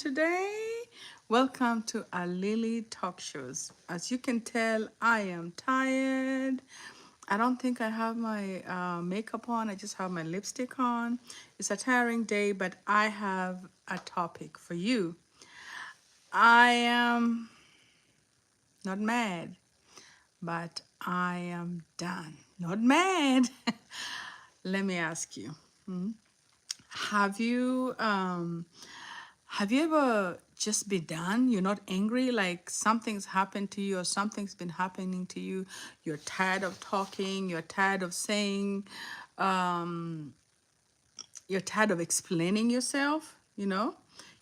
today. Welcome to our Lily Talk Shows. As you can tell, I am tired. I don't think I have my makeup on. I just have my lipstick on. It's a tiring day, but I have a topic for you. I am not mad, but I am done. Not mad. Let me ask you. Have you have you ever just been done? You're not angry, like something's happened to you or something's been happening to you. You're tired of talking, you're tired of saying, um, you're tired of explaining yourself, you know?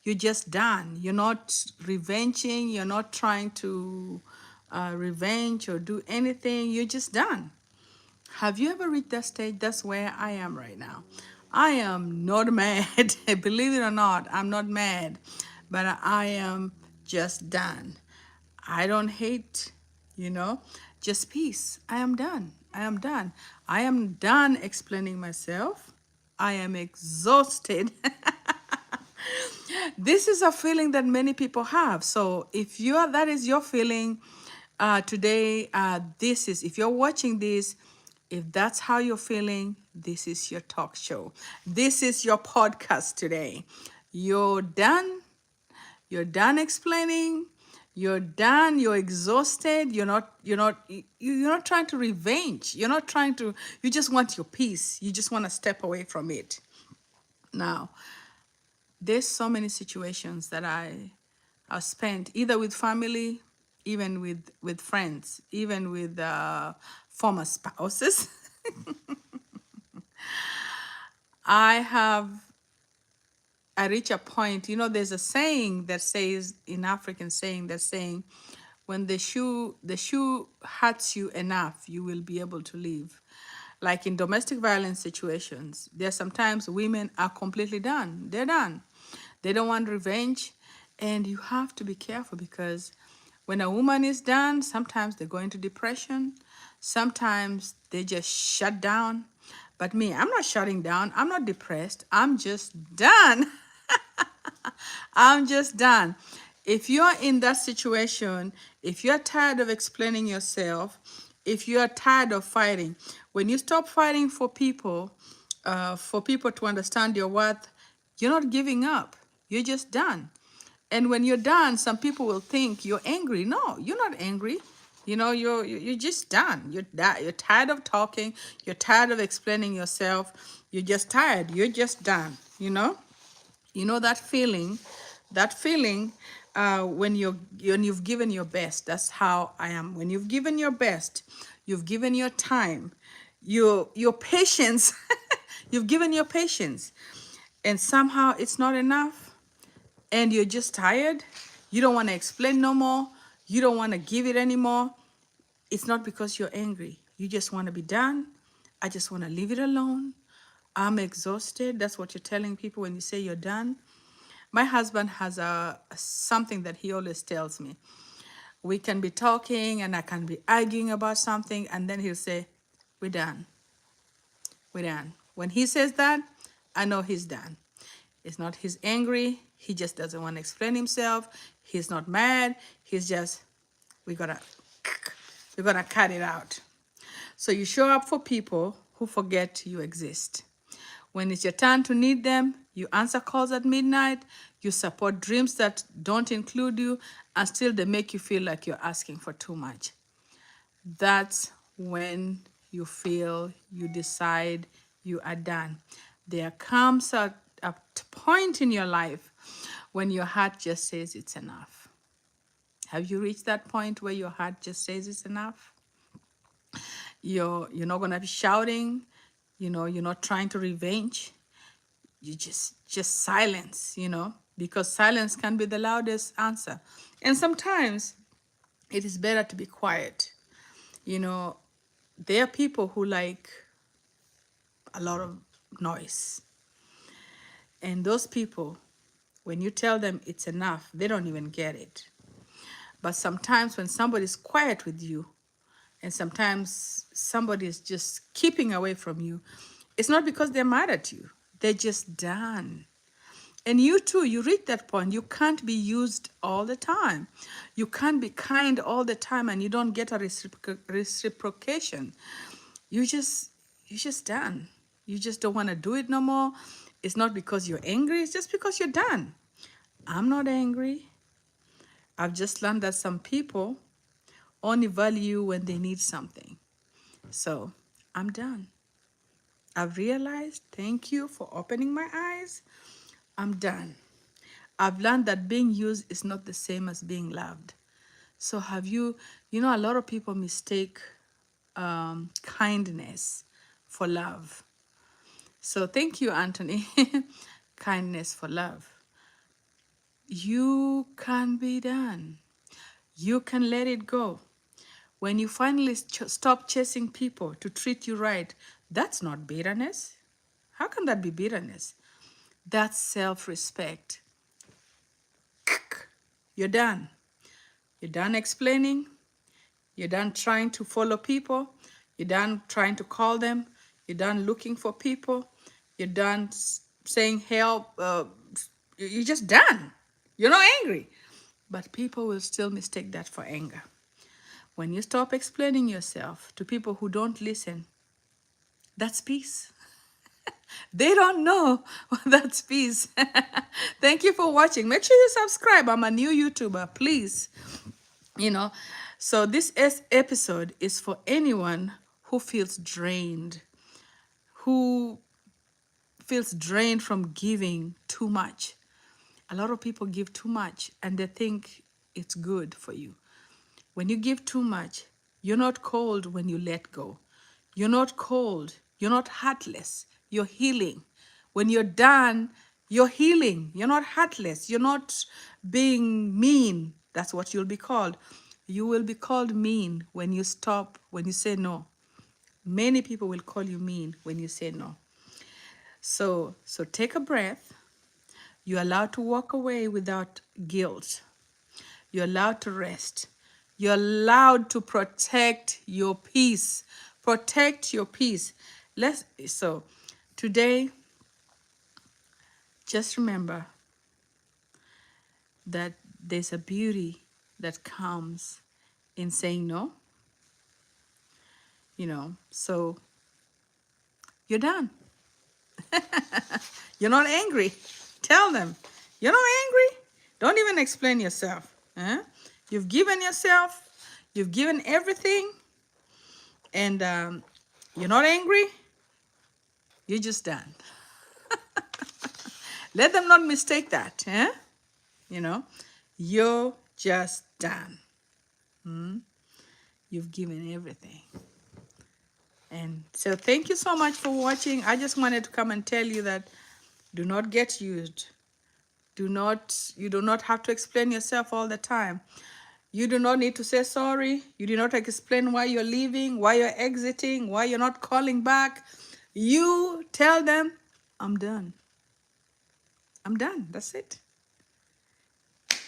You're just done. You're not revenging, you're not trying to revenge or do anything. You're just done. Have you ever reached that stage? That's where I am right now. I am not mad. Believe it or not, I'm not mad, but I am just done. I don't hate, you know, just peace. I am done. I am done. I am done explaining myself. I am exhausted. This is a feeling that many people have. So if you are, that is your feeling today, this is, if you're watching this, if that's how you're feeling, this is your talk show. This is your podcast today. You're done. You're done explaining. You're done. You're exhausted. You're not trying to revenge. You're not trying to, you just want your peace. You just want to step away from it. Now, there's so many situations that I've spent either with family, even with friends, even with former spouses. I have I reach a point, there's a saying that says, in African saying, that saying, when the shoe hurts you enough, you will be able to leave. Like in domestic violence situations, there's sometimes women are completely done. They're done. They don't want revenge. And you have to be careful because when a woman is done, sometimes they go into depression. Sometimes they just shut down. But me, I'm not shutting down. I'm not depressed. I'm just done. I'm just done. If you're in that situation, if you're tired of explaining yourself, if you're tired of fighting, when you stop fighting for people to understand your worth, you're not giving up. You're just done. And when you're done, some people will think you're angry. No, you're not angry. You're just done. You're tired of talking. You're tired of explaining yourself. You're just tired. You're just done. That feeling, when you've given your best. That's how I am. When you've given your best, you've given your time, your patience. You've given your patience, and somehow it's not enough, and you're just tired. You don't want to explain no more. You don't want to give it anymore. It's not because you're angry. You just want to be done. I just want to leave it alone. I'm exhausted. That's what you're telling people when you say you're done. My husband has a something that he always tells me. We can be talking and I can be arguing about something, and then he'll say, "We're done. We're done." When he says that, I know he's done. It's not he's angry. He just doesn't want to explain himself. He's not mad. He's just, we gotta we're gonna cut it out. So you show up for people who forget you exist. When it's your turn to need them, you answer calls at midnight, you support dreams that don't include you, and still they make you feel like you're asking for too much. That's when you feel, you decide you are done. There comes a point in your life when your heart just says it's enough. Have you reached that point where your heart just says it's enough? You're not gonna be shouting, you're not trying to revenge. You just silence, because silence can be the loudest answer. And sometimes it is better to be quiet. You know, there are people who like a lot of noise. And those people, when you tell them it's enough, they don't even get it. But sometimes when somebody's quiet with you, and sometimes somebody is just keeping away from you, it's not because they're mad at you. They're just done. And you too, you reach that point. You can't be used all the time. You can't be kind all the time and you don't get a reciprocation. You just, you're just done. You just don't want to do it no more. It's not because you're angry, it's just because you're done. I'm not angry. I've just learned that some people only value when they need something. So I'm done. I've realized, thank you for opening my eyes. I'm done. I've learned that being used is not the same as being loved. So have you, a lot of people mistake kindness for love. So thank you, Anthony. Kindness for love. You can be done. You can let it go. When you finally stop chasing people to treat you right, that's not bitterness. How can that be bitterness? That's self-respect. You're done. You're done explaining. You're done trying to follow people. You're done trying to call them. You're done looking for people. You're done saying help. You're just done. You're not angry. But people will still mistake that for anger. When you stop explaining yourself to people who don't listen, that's peace. They don't know that's peace. Thank you for watching. Make sure you subscribe. I'm a new YouTuber, please. You know, so this episode is for anyone who feels drained, who feels drained from giving too much. A lot of people give too much and they think it's good for you. When you give too much, you're not cold when you let go. You're not cold. You're not heartless. You're healing. When you're done, you're healing. You're not heartless. You're not being mean. That's what you'll be called. You will be called mean when you stop, when you say no. Many people will call you mean when you say no. So take a breath. You're allowed to walk away without guilt. You're allowed to rest. You're allowed to protect your peace. Protect your peace. So today, just remember that there's a beauty that comes in saying no. So you're done. You're not angry. Tell them you're not angry. Don't even explain yourself. You've given yourself. You've given everything. And you're not angry. You're just done. Let them not mistake that. You're just done. You've given everything. And so thank you so much for watching. I just wanted to come and tell you that do not get used. You do not have to explain yourself all the time. You do not need to say sorry. You do not explain why you're leaving, why you're exiting, why you're not calling back. You tell them, I'm done. I'm done. That's it.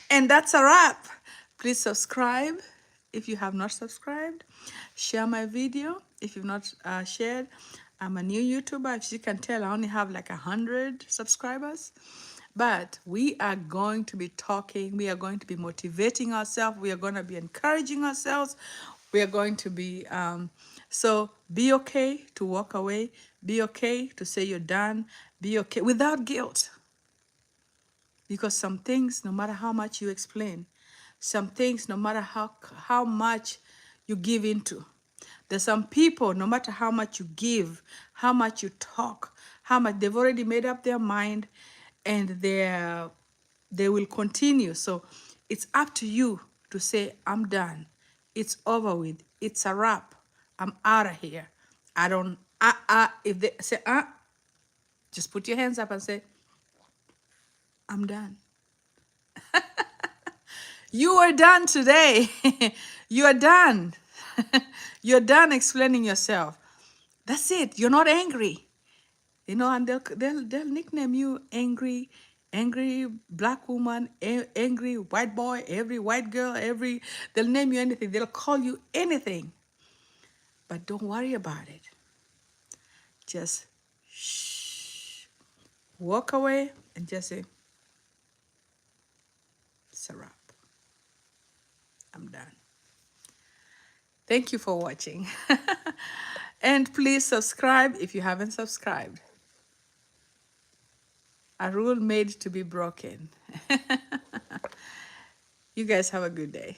And that's a wrap. Please subscribe if you have not subscribed. Share my video if you've not shared. I'm a new YouTuber. As you can tell, I only have like 100 subscribers. But we are going to be talking. We are going to be motivating ourselves. We are going to be encouraging ourselves. We are going to be, so be okay to walk away. Be okay to say you're done. Be okay without guilt. Because some things, no matter how much you explain, some things, no matter how much you give into, there's some people, no matter how much you give, how much you talk, how much they've already made up their mind, and they will continue. So it's up to you to say, I'm done. It's over with. It's a wrap. I'm out of here. I don't, if they say, just put your hands up and say, I'm done. You are done today. You are done. You're done explaining yourself. That's it. You're not angry. And they'll nickname you angry black woman, angry white boy, every white girl, they'll name you anything. They'll call you anything. But don't worry about it. Just shh. Walk away and just say, It's a wrap. I'm done. Thank you for watching. And please subscribe if you haven't subscribed. A rule made to be broken. You guys have a good day.